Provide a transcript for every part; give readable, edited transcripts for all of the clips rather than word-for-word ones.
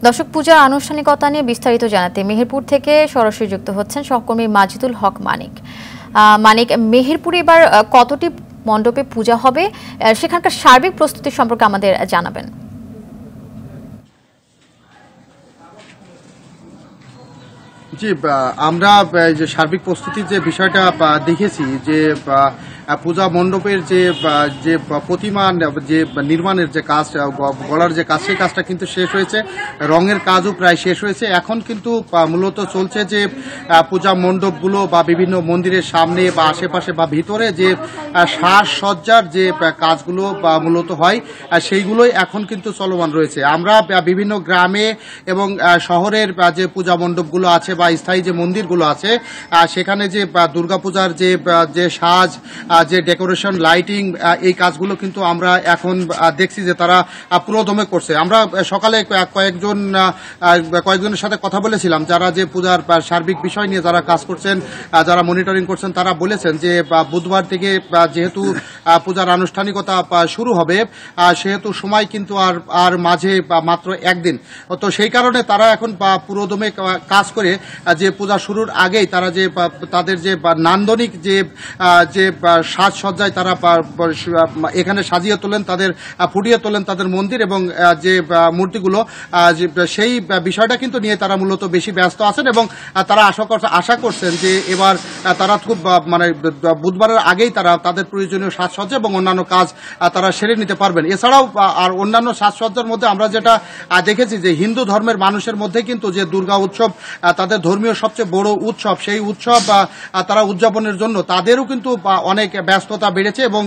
দর্শক, পূজার আনুষ্ঠানিকতা নিয়ে বিস্তারিত জানাতে মেহেরপুর থেকে সরাসরি যুক্ত হচ্ছেন সহকর্মী মাজিদুল হক মানিক। মেহেরপুরে এবার কতটি মণ্ডপে পূজা হবে, সেখানকার সার্বিক প্রস্তুতি সম্পর্কে আমাদের জানাবেন। জি, আমরা যে সার্বিক প্রস্তুতির যে বিষয়টা দেখেছি যে পূজা মণ্ডপের যে প্রতিমা যে নির্মাণের যে কাজ, গড়ার যে কাজ, সেই কাজটা কিন্তু শেষ হয়েছে। রঙের কাজও প্রায় শেষ হয়েছে। এখন কিন্তু মূলত চলছে যে পূজা মণ্ডপগুলো বা বিভিন্ন মন্দিরের সামনে বা আশেপাশে বা ভিতরে যে সাজসজ্জার যে কাজগুলো বা মূলত হয়, সেইগুলোই এখন কিন্তু চলমান রয়েছে। আমরা বিভিন্ন গ্রামে এবং শহরের যে পূজা মণ্ডপগুলো আছে বা স্থায়ী যে মন্দিরগুলো আছে, সেখানে যে দুর্গাপূজার যে সাজ, যে ডেকোরেশন, লাইটিং, এই কাজগুলো কিন্তু আমরা এখন দেখছি যে তারা পুরোদমে করছে। আমরা সকালে কয়েকজনের সাথে কথা বলেছিলাম, যারা যে পূজার সার্বিক বিষয় নিয়ে যারা কাজ করছেন, যারা মনিটরিং করছেন, তারা বলেছেন যে বুধবার থেকে যেহেতু পূজার আনুষ্ঠানিকতা শুরু হবে, সেহেতু সময় কিন্তু আর মাঝে মাত্র একদিন। তো সেই কারণে তারা এখন পুরোদমে কাজ করে যে পূজা শুরুর আগেই তারা যে তাদের যে নান্দনিক যে সাজসজ্জায় তারা এখানে সাজিয়ে তোলেন, তাদের ফুটিয়ে তোলেন তাদের মন্দির এবং যে মূর্তিগুলো, সেই বিষয়টা কিন্তু নিয়ে তারা মূলত বেশি ব্যস্ত আছেন এবং তারা আশা করছেন যে এবার তারা খুব বুধবারের আগেই তারা তাদের প্রয়োজনীয় সাজসজ্জা এবং অন্যান্য কাজ তারা সেরে নিতে পারবেন। এছাড়াও আর অন্যান্য সাজসজ্জার মধ্যে আমরা যেটা দেখেছি যে হিন্দু ধর্মের মানুষের মধ্যে কিন্তু যে দুর্গা উৎসব তাদের ধর্মীয় সবচেয়ে বড় উৎসব, সেই উৎসব তারা উদযাপনের জন্য তাদেরও কিন্তু অনেক ব্যস্ততা বেড়েছে এবং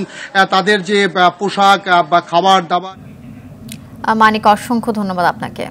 তাদের যে পোশাক বা খাবার দাবার। মানিক, অসংখ্য ধন্যবাদ আপনাকে।